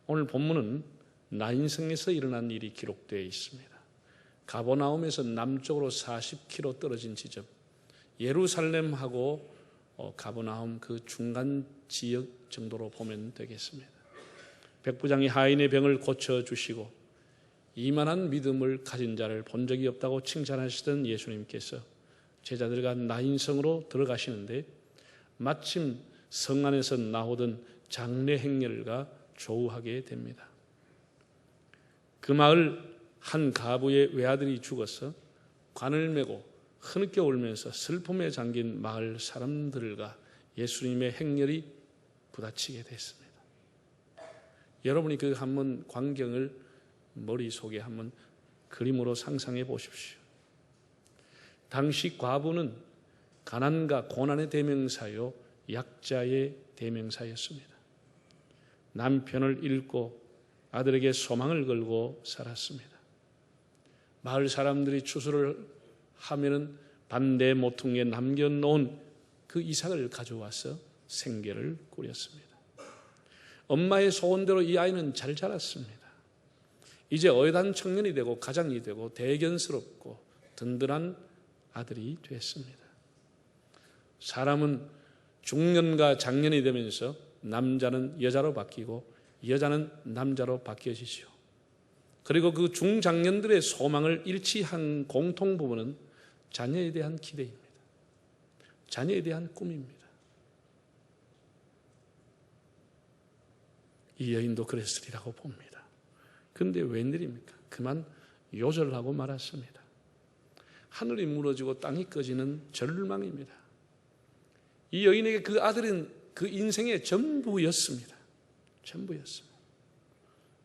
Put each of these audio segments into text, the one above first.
오늘 본문은 나인성에서 일어난 일이 기록되어 있습니다. 가버나움에서 남쪽으로 40km 떨어진 지점, 예루살렘하고 가버나움 그 중간 지역 정도로 보면 되겠습니다. 백부장이 하인의 병을 고쳐주시고 이만한 믿음을 가진 자를 본 적이 없다고 칭찬하시던 예수님께서 제자들과 나인성으로 들어가시는데 마침 성 안에서 나오던 장례 행렬과 조우하게 됩니다. 그 마을 한 가부의 외아들이 죽어서 관을 메고 흐느껴 울면서 슬픔에 잠긴 마을 사람들과 예수님의 행렬이 부딪히게 됐습니다. 여러분이 그 한번 광경을 머릿속에 한번 그림으로 상상해 보십시오. 당시 과부는 가난과 고난의 대명사요, 약자의 대명사였습니다. 남편을 잃고 아들에게 소망을 걸고 살았습니다. 마을 사람들이 추수를 하면은 반대 모퉁이에 남겨놓은 그 이삭을 가져와서 생계를 꾸렸습니다. 엄마의 소원대로 이 아이는 잘 자랐습니다. 이제 어엿한 청년이 되고 가장이 되고 대견스럽고 든든한 아들이 됐습니다. 사람은 중년과 장년이 되면서 남자는 여자로 바뀌고 여자는 남자로 바뀌어지죠. 그리고 그 중장년들의 소망을 일치한 공통 부분은 자녀에 대한 기대입니다. 자녀에 대한 꿈입니다. 이 여인도 그랬으리라고 봅니다. 그런데 웬일입니까? 그만 요절하고 말았습니다. 하늘이 무너지고 땅이 꺼지는 절망입니다. 이 여인에게 그 아들은 그 인생의 전부였습니다. 전부였습니다.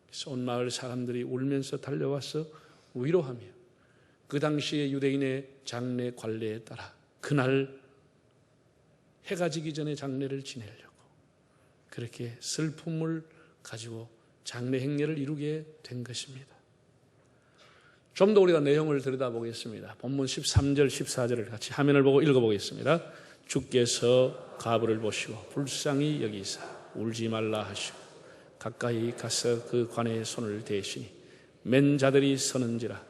그래서 온 마을 사람들이 울면서 달려와서 위로하며 그 당시의 유대인의 장례 관례에 따라 그날 해가 지기 전에 장례를 지내려고 그렇게 슬픔을 가지고 장례 행렬을 이루게 된 것입니다. 좀 더 우리가 내용을 들여다보겠습니다. 본문 13절, 14절을 같이 화면을 보고 읽어보겠습니다. 주께서 과부를 보시고 불쌍히 여기사 울지 말라 하시고 가까이 가서 그 관에 손을 대시니 맨 자들이 서는지라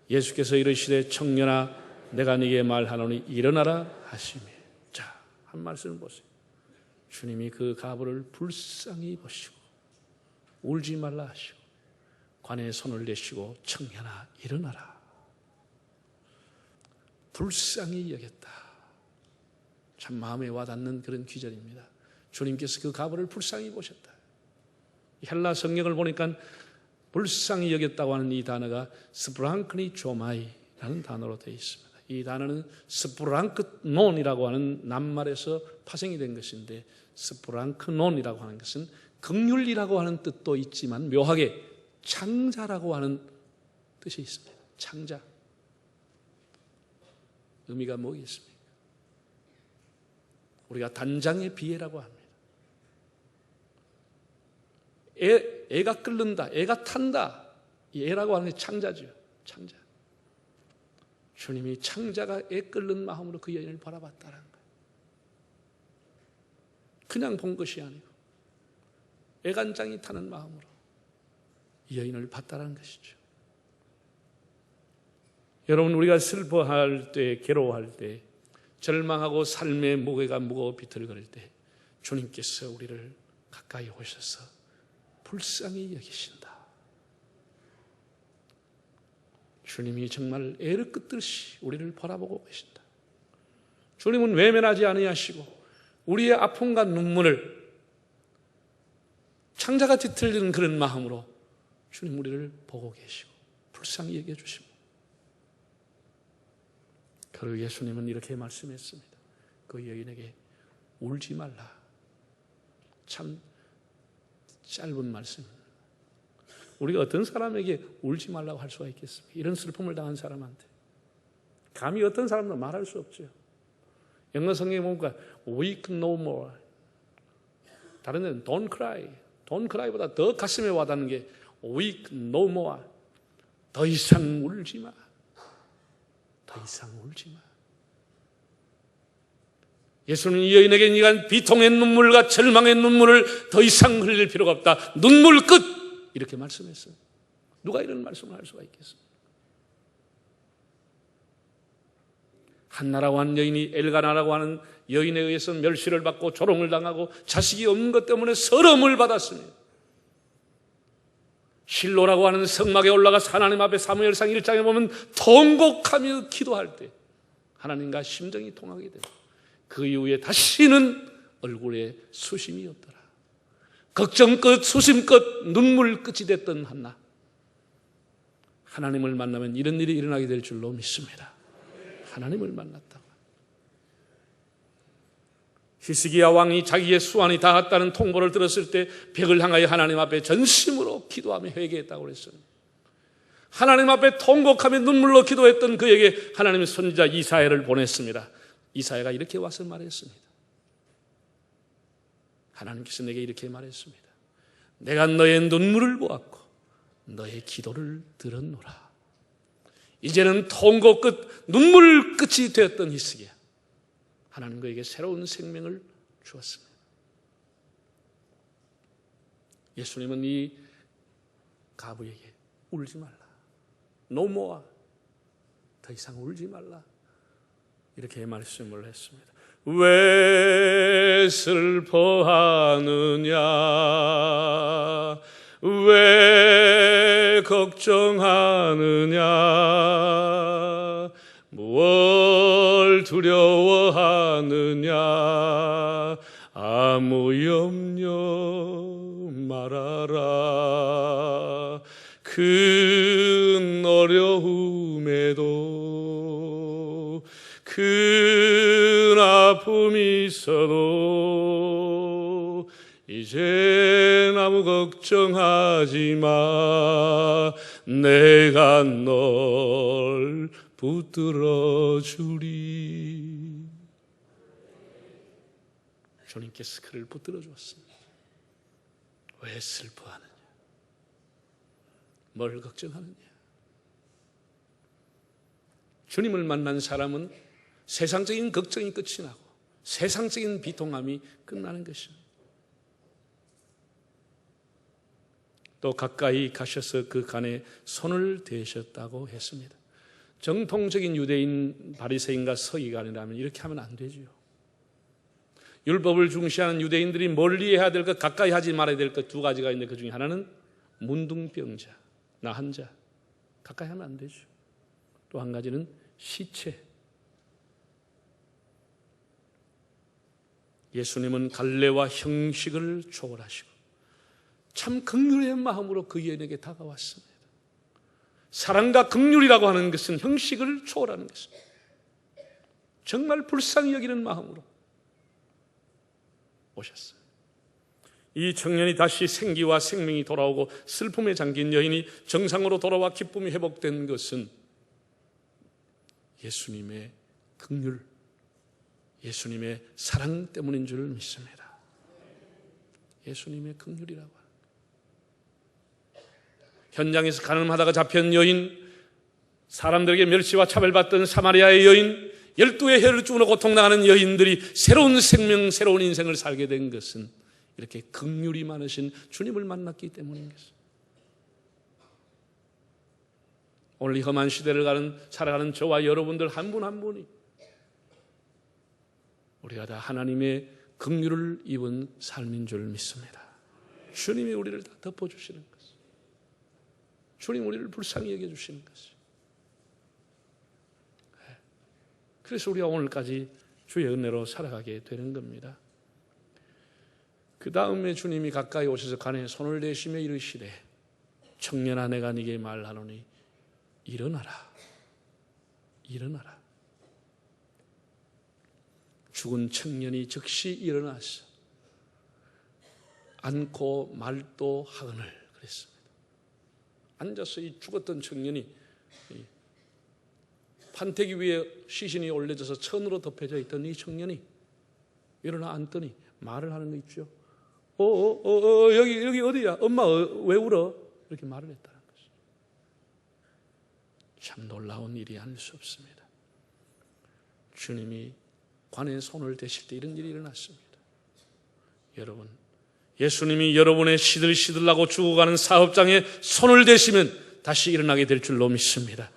예수께서 이르시되 청년아 내가 네게 말하노니 일어나라 하시며. 자, 한 말씀을 보세요. 주님이 그 과부를 불쌍히 보시고 울지 말라 하시고 관에 손을 대시고 청년아 일어나라. 불쌍히 여겼다. 참 마음에 와닿는 그런 귀절입니다. 주님께서 그 과부를 불쌍히 보셨다. 헬라 성경을 보니까 불쌍히 여겼다고 하는 이 단어가 스프랑크니 조마이라는 단어로 되어 있습니다. 이 단어는 스프랑크논이라고 하는 낱말에서 파생이 된 것인데 스프랑크논이라고 하는 것은 긍휼이라고 하는 뜻도 있지만 묘하게 창자라고 하는 뜻이 있습니다. 창자. 의미가 뭐겠습니까? 우리가 단장의 비애라고 합니다. 애가 끓는다, 애가 탄다. 이 애라고 하는 게 창자죠. 창자. 주님이 창자가 애 끓는 마음으로 그 여인을 바라봤다는 거예요. 그냥 본 것이 아니고 애간장이 타는 마음으로 이 여인을 봤다는 것이죠. 여러분, 우리가 슬퍼할 때, 괴로워할 때, 절망하고 삶의 무게가 무거워 비틀거릴 때 주님께서 우리를 가까이 오셔서 불쌍히 여기신다. 주님이 정말 애를 끄듯이 우리를 바라보고 계신다. 주님은 외면하지 아니하시고 우리의 아픔과 눈물을 창자가 뒤틀리는 그런 마음으로 주님 우리를 보고 계시고 불쌍히 여겨주십니다. 그리고 예수님은 이렇게 말씀했습니다. 그 여인에게 울지 말라. 참 짧은 말씀입니다. 우리가 어떤 사람에게 울지 말라고 할 수가 있겠습니까? 이런 슬픔을 당한 사람한테 감히 어떤 사람도 말할 수 없죠. 영어 성경에 보니까 weep no more, 다른 데는 don't cry, don't cry보다 더 가슴에 와닿는 게 weep no more, 더 이상 울지 마, 더 이상 울지 마. 예수님은 이 여인에게 네가 비통의 눈물과 절망의 눈물을 더 이상 흘릴 필요가 없다. 눈물 끝! 이렇게 말씀했어요. 누가 이런 말씀을 할 수가 있겠습니까? 한나라고 하는 여인이 엘가나라고 하는 여인에 의해서 멸시를 받고 조롱을 당하고 자식이 없는 것 때문에 서름을 받았습니다. 실로라고 하는 성막에 올라가서 하나님 앞에 사무엘상 1장에 보면 통곡하며 기도할 때 하나님과 심정이 통하게 됩니다. 그 이후에 다시는 얼굴에 수심이 없더라. 걱정 끝, 수심 끝, 눈물 끝이 됐던 한나. 하나님을 만나면 이런 일이 일어나게 될 줄로 믿습니다. 하나님을 만났다고. 히스기야 왕이 자기의 수완이 닿았다는 통보를 들었을 때 벽을 향하여 하나님 앞에 전심으로 기도하며 회개했다고 그랬어요. 하나님 앞에 통곡하며 눈물로 기도했던 그에게 하나님의 선지자 이사야를 보냈습니다. 이사야가 이렇게 와서 말했습니다. 하나님께서 내게 이렇게 말했습니다. 내가 너의 눈물을 보았고 너의 기도를 들었노라. 이제는 통곡 끝, 눈물 끝이 되었던 히스기야. 하나님 그에게 새로운 생명을 주었습니다. 예수님은 이 가부에게 울지 말라. No more. 더 이상 울지 말라. 이렇게 말씀을 했습니다. 왜 슬퍼하느냐? 왜 걱정하느냐? 무엇 두려워하느냐? 아무 염려 말아라. 큰 어려움에도 큰 아픔이 있어도 이제 아무 걱정하지 마. 내가 널 붙들어 주리. 주님께서 그를 붙들어 주었습니다. 왜 슬퍼하느냐? 뭘 걱정하느냐? 주님을 만난 사람은 세상적인 걱정이 끝이 나고 세상적인 비통함이 끝나는 것입니다. 또 가까이 가셔서 그 간에 손을 대셨다고 했습니다. 정통적인 유대인 바리새인과 서기관이라면 이렇게 하면 안 되죠. 율법을 중시하는 유대인들이 멀리 해야 될 것, 가까이 하지 말아야 될 것 두 가지가 있는데 그 중에 하나는 문둥병자, 나한 자, 가까이 하면 안 되죠. 또 한 가지는 시체. 예수님은 갈래와 형식을 초월하시고 참 긍휼의 마음으로 그 여인에게 다가왔습니다. 사랑과 긍휼이라고 하는 것은 형식을 초월하는 것입니다. 정말 불쌍히 여기는 마음으로 오셨어요. 이 청년이 다시 생기와 생명이 돌아오고 슬픔에 잠긴 여인이 정상으로 돌아와 기쁨이 회복된 것은 예수님의 긍휼, 예수님의 사랑 때문인 줄 믿습니다. 예수님의 긍휼이라고 합니다. 현장에서 가늠하다가 잡힌 여인, 사람들에게 멸시와 차별받던 사마리아의 여인, 12의 혈루증으로 고통당하는 여인들이 새로운 생명, 새로운 인생을 살게 된 것은 이렇게 긍휼이 많으신 주님을 만났기 때문인 것입니다. 오늘 이 험한 시대를 살아가는 저와 여러분들 한 분 한 분이 우리가 다 하나님의 긍휼을 입은 삶인 줄 믿습니다. 주님이 우리를 다 덮어주시는 것, 주님 우리를 불쌍히 여겨주시는 것이. 그래서 우리가 오늘까지 주의 은혜로 살아가게 되는 겁니다. 그 다음에 주님이 가까이 오셔서 간에 손을 대시며 이르시되 청년아 내가 네게 말하노니 일어나라. 일어나라. 죽은 청년이 즉시 일어나서 앉고 말도 하거늘 그랬습니다. 앉아서 이 죽었던 청년이 판때기 위에 시신이 올려져서 천으로 덮여져 있던 이 청년이 일어나 앉더니 말을 하는 거 있죠. 여기 어디야? 엄마 왜 울어? 이렇게 말을 했다는 것이죠. 참 놀라운 일이 아닐 수 없습니다. 주님이 관에 손을 대실 때 이런 일이 일어났습니다. 여러분, 예수님이 여러분의 시들시들하고 죽어가는 사업장에 손을 대시면 다시 일어나게 될 줄로 믿습니다.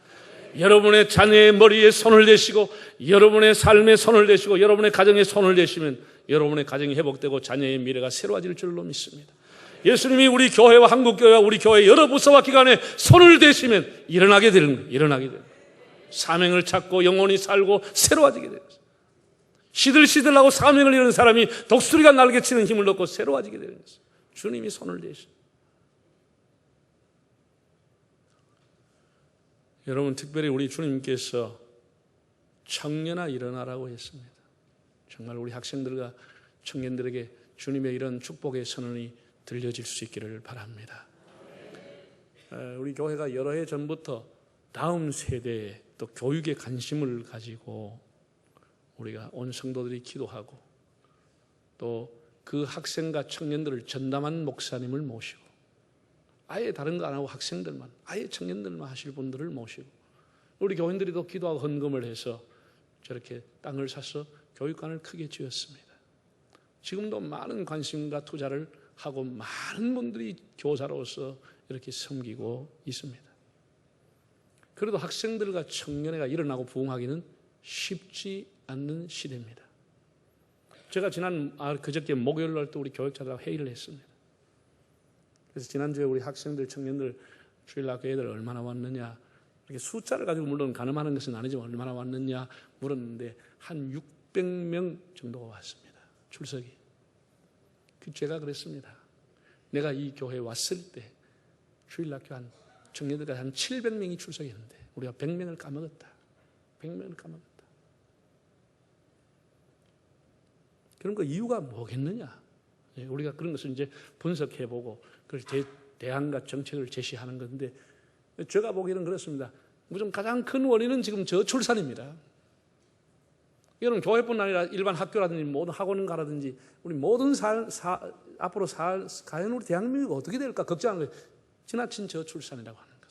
여러분의 자녀의 머리에 손을 대시고 여러분의 삶에 손을 대시고 여러분의 가정에 손을 대시면 여러분의 가정이 회복되고 자녀의 미래가 새로워질 줄로 믿습니다. 예수님이 우리 교회와 한국교회와 우리 교회 여러 부서와 기관에 손을 대시면 일어나게 되는 거예요. 일어나게 되는 거예요. 사명을 찾고 영혼이 살고 새로워지게 되는 거예요. 시들시들하고 사명을 이루는 사람이 독수리가 날개치는 힘을 얻고 새로워지게 되는 거예요. 주님이 손을 대시고. 여러분, 특별히 우리 주님께서 청년아 일어나라고 했습니다. 정말 우리 학생들과 청년들에게 주님의 이런 축복의 선언이 들려질 수 있기를 바랍니다. 우리 교회가 여러 해 전부터 다음 세대에 또 교육에 관심을 가지고 우리가 온 성도들이 기도하고 또 그 학생과 청년들을 전담한 목사님을 모시고 아예 다른 거 안 하고 학생들만, 아예 청년들만 하실 분들을 모시고 우리 교인들이 또 기도하고 헌금을 해서 저렇게 땅을 사서 교육관을 크게 지었습니다. 지금도 많은 관심과 투자를 하고 많은 분들이 교사로서 이렇게 섬기고 있습니다. 그래도 학생들과 청년회가 일어나고 부흥하기는 쉽지 않는 시대입니다. 제가 그저께 목요일 날 또 우리 교육자들하고 회의를 했습니다. 그래서 지난주에 우리 학생들, 청년들, 주일학교 애들 얼마나 왔느냐, 이렇게 숫자를 가지고 물론 가늠하는 것은 아니지만 얼마나 왔느냐 물었는데 한 600명 정도가 왔습니다. 출석이. 제가 그랬습니다. 내가 이 교회에 왔을 때 주일학교 한 청년들까지 한 700명이 출석했는데 우리가 100명을 까먹었다. 100명을 까먹었다. 그런 거 이유가 뭐겠느냐? 우리가 그런 것을 이제 분석해보고 그걸 대안과 정책을 제시하는 건데 제가 보기에는 그렇습니다. 우선 가장 큰 원인은 지금 저출산입니다. 이거는 교회뿐 아니라 일반 학교라든지 모든 학원가라든지 우리 모든 앞으로 과연 우리 대한민국이 어떻게 될까 걱정하는 거예요. 지나친 저출산이라고 하는 것.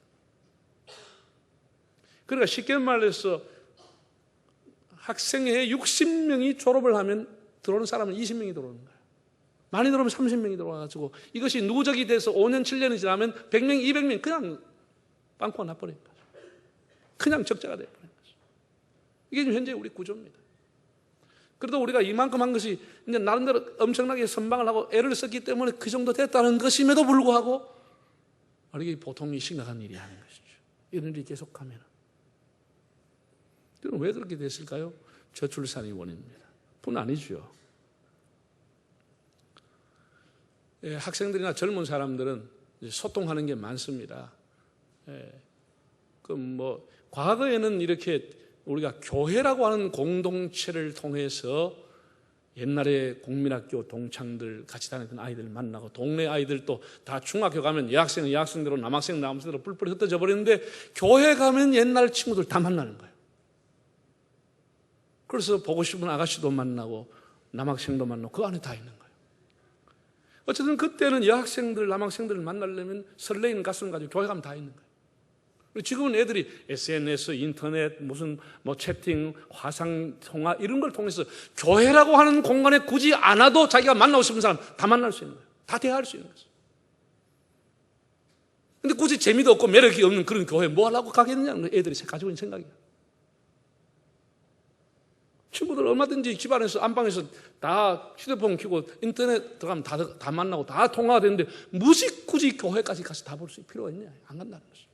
그러니까 쉽게 말해서 학생회 60명이 졸업을 하면 들어오는 사람은 20명이 들어오는 거예요. 많이 들어오면 30명이 들어와가지고 이것이 누적이 돼서 5년, 7년이 지나면 100명, 200명 그냥 빵꾸가 나버린 거죠. 그냥 적자가 돼버린 거죠. 이게 지금 현재 우리 구조입니다. 그래도 우리가 이만큼 한 것이 이제 나름대로 엄청나게 선방을 하고 애를 썼기 때문에 그 정도 됐다는 것임에도 불구하고 이게 보통이 심각한 일이 아닌 것이죠. 이런 일이 계속하면. 그럼 왜 그렇게 됐을까요? 저출산이 원인입니다. 뿐 아니죠. 학생들이나 젊은 사람들은 소통하는 게 많습니다. 과거에는 이렇게 우리가 교회라고 하는 공동체를 통해서 옛날에 국민학교 동창들 같이 다녔던 아이들 만나고 동네 아이들도 다 중학교 가면 여학생은 여학생대로 남학생은 남학생대로 뿔뿔이 흩어져 버리는데 교회 가면 옛날 친구들 다 만나는 거예요. 그래서 보고 싶은 아가씨도 만나고 남학생도 만나고 그 안에 다 있는 거예요. 어쨌든 그때는 여학생들, 남학생들을 만나려면 설레이는 가슴을 가지고 교회 가면 다 있는 거예요. 지금은 애들이 SNS, 인터넷, 무슨 채팅, 화상통화 이런 걸 통해서 교회라고 하는 공간에 굳이 안 와도 자기가 만나고 싶은 사람 다 만날 수 있는 거예요. 다 대화할 수 있는 거죠. 근데 굳이 재미도 없고 매력이 없는 그런 교회에 뭐 하려고 가겠느냐는 애들이 가지고 있는 생각이에요. 친구들 얼마든지 집안에서 안방에서 다 휴대폰 켜고 인터넷 들어가면 다 만나고 다 통화가 되는데 굳이 교회까지 가서 다 볼 수 있는 필요가 있냐? 안 간다는 거죠.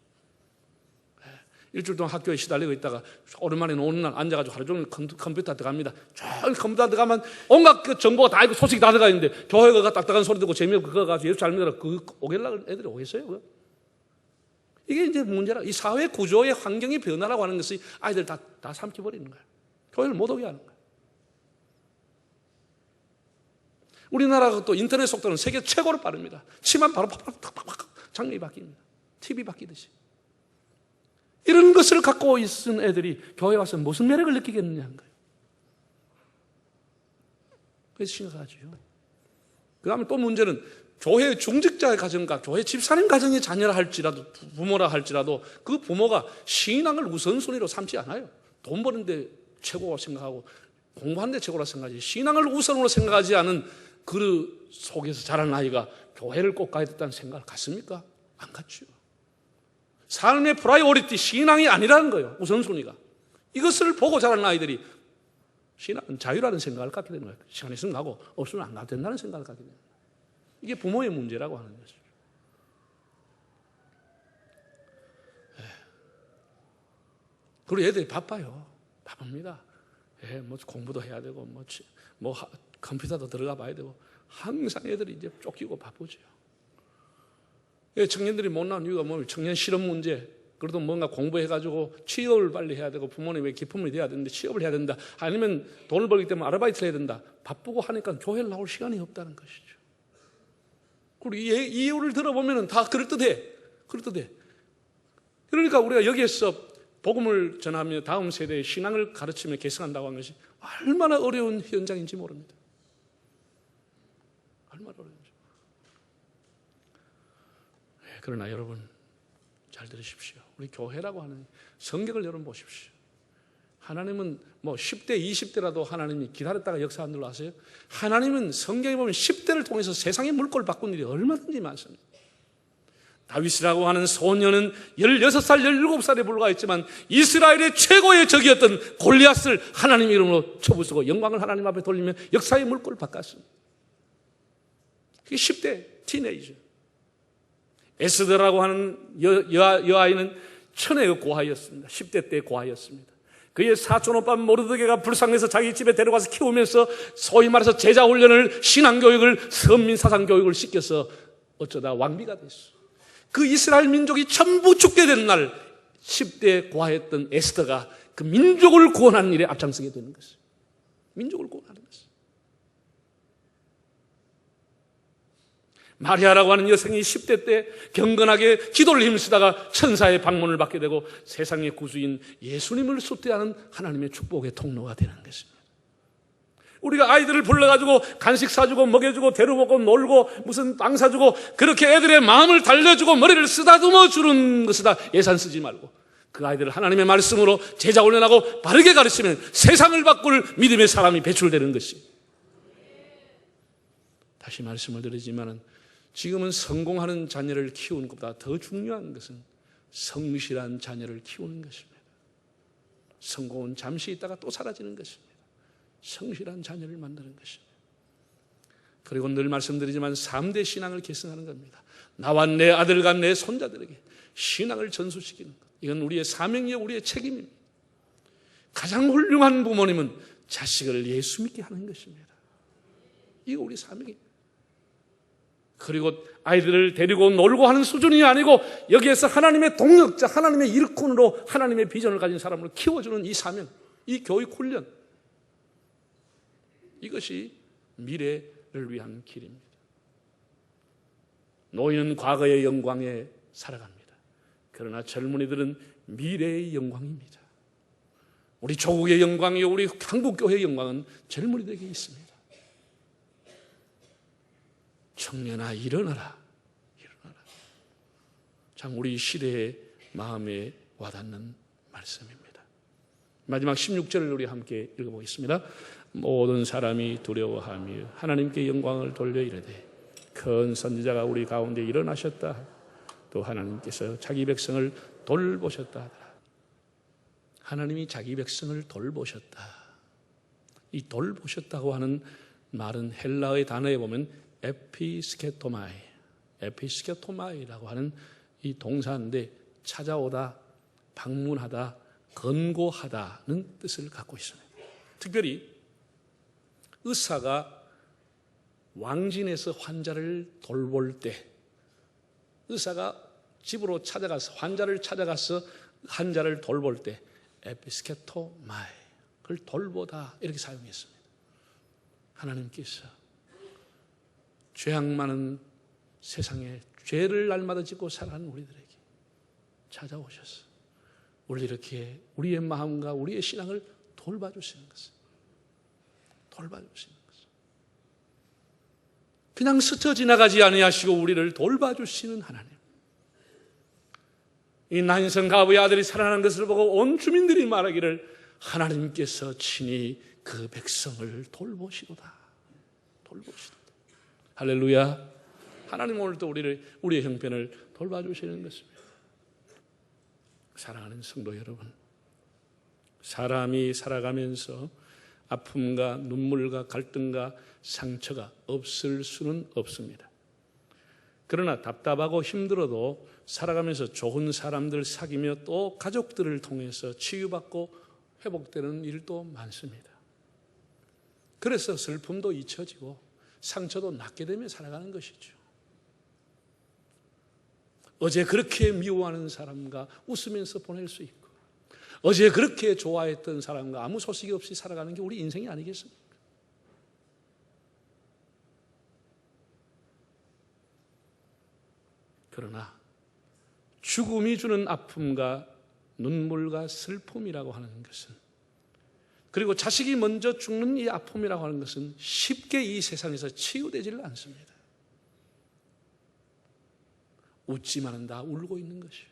일주일 동안 학교에 시달리고 있다가 오랜만에 오는 날 앉아가지고 하루 종일 컴퓨터 들어갑니다. 저 컴퓨터 들어가면 온갖 그 정보가 다 있고 소식이 다 들어가 있는데 교회가 딱딱한 소리 듣고 재미없고 그거 가서 예수 잘 믿어라 오겠려고 애들이 오겠어요? 그거? 이게 이제 문제라. 이 사회 구조의 환경의 변화라고 하는 것이 아이들 다 삼켜버리는 거예요. 교회를 못 오게 하는 거예요. 우리나라가 또 인터넷 속도는 세계 최고로 빠릅니다. 치면 바로 팍팍팍팍 장면이 바뀝니다. TV 바뀌듯이. 이런 것을 갖고 있은 애들이 교회 와서 무슨 매력을 느끼겠느냐는 거예요. 그래서 심각하죠. 그 다음에 또 문제는 교회 중직자의 가정과 교회 집사님 가정의 자녀라 할지라도 부모라 할지라도 그 부모가 신앙을 우선순위로 삼지 않아요. 돈 버는데 최고라고 생각하고 공부하는 데 최고라 생각하지 신앙을 우선으로 생각하지 않은 그 속에서 자란 아이가 교회를 꼭 가야 됐다는 생각을 갖습니까? 안 갖죠. 삶의 프라이오리티 신앙이 아니라는 거예요. 우선순위가. 이것을 보고 자란 아이들이 신앙은 자유라는 생각을 갖게 되는 거예요. 시간 있으면 가고 없으면 안 가도 된다는 생각을 갖게 되는 거예요. 이게 부모의 문제라고 하는 것이죠. 그리고 애들이 바빠요. 바쁩니다. 뭐 공부도 해야 되고 뭐 컴퓨터도 들어가 봐야 되고 항상 애들이 이제 쫓기고 바쁘죠. 청년들이 못 나온 이유가 뭐냐면 청년 실업 문제. 그래도 뭔가 공부해가지고 취업을 빨리 해야 되고 부모님의 기쁨이 돼야 되는데 취업을 해야 된다. 아니면 돈을 벌기 때문에 아르바이트를 해야 된다. 바쁘고 하니까 교회를 나올 시간이 없다는 것이죠. 그리고 이 이유를 들어보면 다 그럴듯해. 그러니까 우리가 여기에서 복음을 전하며 다음 세대의 신앙을 가르치며 계승한다고 하는 것이 얼마나 어려운 현장인지 모릅니다. 얼마나 어려운지. 그러나 여러분 잘 들으십시오. 우리 교회라고 하는 성경을 여러분 보십시오. 하나님은 뭐 10대, 20대라도 하나님이 기다렸다가 역사한 줄 아세요? 하나님은 성경에 보면 10대를 통해서 세상의 물꼬를 바꾼 일이 얼마든지 많습니다. 다윗이라고 하는 소년은 16살, 17살에 불과했지만 이스라엘의 최고의 적이었던 골리앗을 하나님 이름으로 쳐부수고 영광을 하나님 앞에 돌리며 역사의 물꼬를 바꿨습니다. 그게 10대 티네이저. 에스더라고 하는 여아이는 천혜의 고아였습니다. 10대 때 고아였습니다. 그의 사촌 오빠 모르드게가 불쌍해서 자기 집에 데려가서 키우면서 소위 말해서 제자 훈련을 신앙교육을 선민 사상교육을 시켜서 어쩌다 왕비가 됐어. 그 이스라엘 민족이 전부 죽게 된 날 10대 고아였던 에스더가 그 민족을 구원하는 일에 앞장서게 되는 것이에요. 민족을 구원하는 것이에요. 마리아라고 하는 여성이 10대 때 경건하게 기도를 힘쓰다가 천사의 방문을 받게 되고 세상의 구주인 예수님을 숭배하는 하나님의 축복의 통로가 되는 것입니다. 우리가 아이들을 불러가지고 간식 사주고 먹여주고 데려오고 놀고 무슨 빵 사주고 그렇게 애들의 마음을 달래주고 머리를 쓰다듬어 주는 것이다. 예산 쓰지 말고 그 아이들을 하나님의 말씀으로 제자 훈련하고 바르게 가르치면 세상을 바꿀 믿음의 사람이 배출되는 것이. 다시 말씀을 드리지만 지금은 성공하는 자녀를 키우는 것보다 더 중요한 것은 성실한 자녀를 키우는 것입니다. 성공은 잠시 있다가 또 사라지는 것입니다. 성실한 자녀를 만드는 것입니다. 그리고 늘 말씀드리지만 3대 신앙을 계승하는 겁니다. 나와 내 아들과 내 손자들에게 신앙을 전수시키는 것. 이건 우리의 사명이요 우리의 책임입니다. 가장 훌륭한 부모님은 자식을 예수 믿게 하는 것입니다. 이거 우리 사명입니다. 그리고 아이들을 데리고 놀고 하는 수준이 아니고 여기에서 하나님의 동역자, 하나님의 일꾼으로 하나님의 비전을 가진 사람을 키워주는 이 사명, 이 교육 훈련, 이것이 미래를 위한 길입니다. 노인은 과거의 영광에 살아갑니다. 그러나 젊은이들은 미래의 영광입니다. 우리 조국의 영광이요 우리 한국교회의 영광은 젊은이들에게 있습니다. 청년아 일어나라. 참 우리 시대의 마음에 와닿는 말씀입니다. 마지막 16절을 우리 함께 읽어보겠습니다. 모든 사람이 두려워하며 하나님께 영광을 돌려 이르되 큰 선지자가 우리 가운데 일어나셨다. 또 하나님께서 자기 백성을 돌보셨다 하더라. 하나님이 자기 백성을 돌보셨다. 이 돌보셨다고 하는 말은 헬라어의 단어에 보면 에피스케토마이라고 하는 이 동사인데 찾아오다, 방문하다, 권고하다는 뜻을 갖고 있습니다. 특별히 의사가 왕진에서 환자를 돌볼 때 의사가 집으로 찾아가서 환자를 찾아가서 환자를 돌볼 때 에피스케토마이 그걸 돌보다 이렇게 사용했습니다. 하나님께서 죄악 많은 세상에 죄를 날마다 짓고 살아가는 우리들에게 찾아오셔서 우리 이렇게 우리의 마음과 우리의 신앙을 돌봐주시는 것을 그냥 스쳐 지나가지 아니하시고 우리를 돌봐주시는 하나님. 이 난성 가부의 아들이 살아나는 것을 보고 온 주민들이 말하기를 하나님께서 친히 그 백성을 돌보시도다. 할렐루야. 하나님 오늘도 우리의 형편을 돌봐주시는 것입니다. 사랑하는 성도 여러분, 사람이 살아가면서 아픔과 눈물과 갈등과 상처가 없을 수는 없습니다. 그러나 답답하고 힘들어도 살아가면서 좋은 사람들 사귀며 또 가족들을 통해서 치유받고 회복되는 일도 많습니다. 그래서 슬픔도 잊혀지고 상처도 낫게 되며 살아가는 것이죠. 어제 그렇게 미워하는 사람과 웃으면서 보낼 수 있고, 어제 그렇게 좋아했던 사람과 아무 소식이 없이 살아가는 게 우리 인생이 아니겠습니까? 그러나 죽음이 주는 아픔과 눈물과 슬픔이라고 하는 것은, 그리고 자식이 먼저 죽는 이 아픔이라고 하는 것은 쉽게 이 세상에서 치유되지를 않습니다. 웃지만은 다 울고 있는 것이요.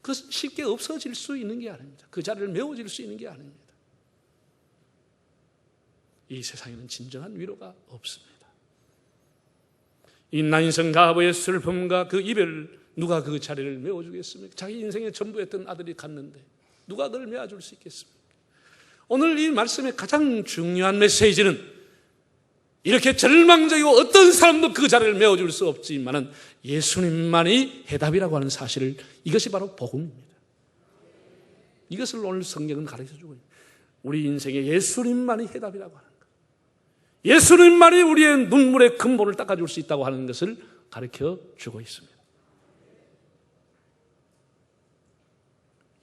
그 쉽게 없어질 수 있는 게 아닙니다. 그 자리를 메워질 수 있는 게 아닙니다. 이 세상에는 진정한 위로가 없습니다. 이 난생 가부의 슬픔과 그 이별, 누가 그 자리를 메워주겠습니까? 자기 인생의 전부였던 아들이 갔는데 누가 그를 메워줄 수 있겠습니까? 오늘 이 말씀의 가장 중요한 메시지는, 이렇게 절망적이고 어떤 사람도 그 자리를 메워줄 수 없지만은 예수님만이 해답이라고 하는 사실을, 이것이 바로 복음입니다. 이것을 오늘 성경은 가르쳐주고 있습니다. 우리 인생에 예수님만이 해답이라고 하는 것, 예수님만이 우리의 눈물의 근본을 닦아줄 수 있다고 하는 것을 가르쳐주고 있습니다.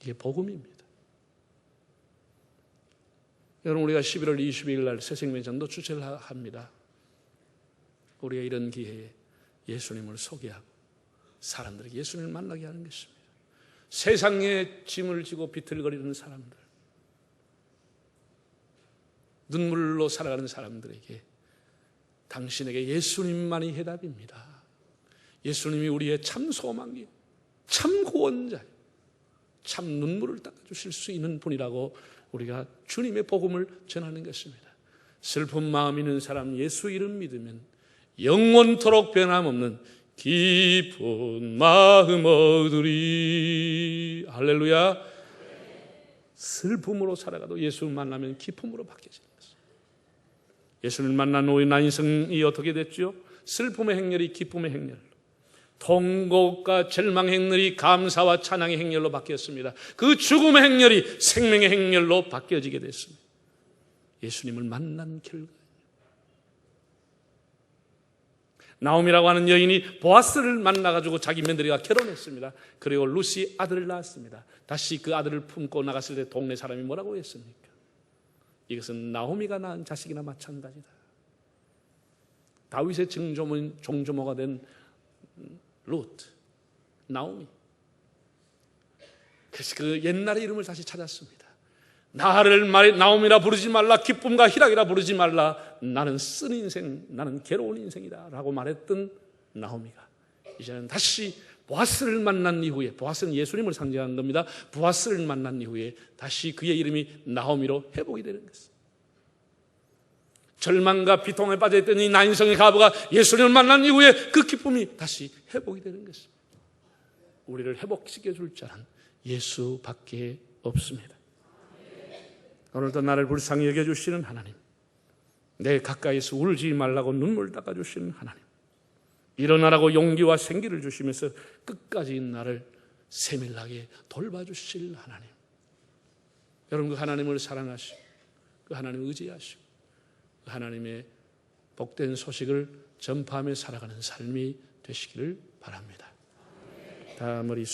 이게 복음입니다. 여러분, 우리가 11월 22일 날 새생명전도 주최를 합니다. 우리가 이런 기회에 예수님을 소개하고 사람들에게 예수님을 만나게 하는 것입니다. 세상에 짐을 지고 비틀거리는 사람들, 눈물로 살아가는 사람들에게 당신에게 예수님만이 해답입니다. 예수님이 우리의 참 소망이요, 참 구원자요, 참 눈물을 닦아주실 수 있는 분이라고 우리가 주님의 복음을 전하는 것입니다. 슬픈 마음 있는 사람 예수 이름 믿으면 영원토록 변함없는 깊은 마음 얻으리. 할렐루야. 슬픔으로 살아가도 예수를 만나면 기쁨으로 바뀌어지는 것입니다. 예수를 만난 후에 나 인생이 어떻게 됐죠? 슬픔의 행렬이 기쁨의 행렬, 통곡과 절망의 행렬이 감사와 찬양의 행렬로 바뀌었습니다. 그 죽음의 행렬이 생명의 행렬로 바뀌어지게 됐습니다. 예수님을 만난 결과, 나옴이라고 하는 여인이 보아스를 만나가지고 자기 며느리가 결혼했습니다. 그리고 루시 아들을 낳았습니다. 다시 그 아들을 품고 나갔을 때 동네 사람이 뭐라고 했습니까? 이것은 나오미가 낳은 자식이나 마찬가지다. 다윗의 종조모가 된 루트, 나오미. 그래서 그 옛날의 이름을 다시 찾았습니다. 나를 나오미라 부르지 말라, 기쁨과 희락이라 부르지 말라, 나는 쓴 인생, 나는 괴로운 인생이다 라고 말했던 나오미가 이제는 다시 보아스를 만난 이후에, 보아스는 예수님을 상징하는 겁니다. 보아스를 만난 이후에 다시 그의 이름이 나오미로 회복이 되는 것입니다. 절망과 비통에 빠져있던 이 나인성의 가부가 예수님을 만난 이후에 그 기쁨이 다시 회복이 되는 것입니다. 우리를 회복시켜줄 자는 예수밖에 없습니다. 오늘도 나를 불쌍히 여겨주시는 하나님, 내 가까이서 울지 말라고 눈물 닦아주시는 하나님, 일어나라고 용기와 생기를 주시면서 끝까지 나를 세밀하게 돌봐주실 하나님, 여러분 그 하나님을 사랑하시고 그 하나님을 의지하시고 그 하나님의 복된 소식을 전파하며 살아가는 삶이 되시기를 바랍니다. 다 머리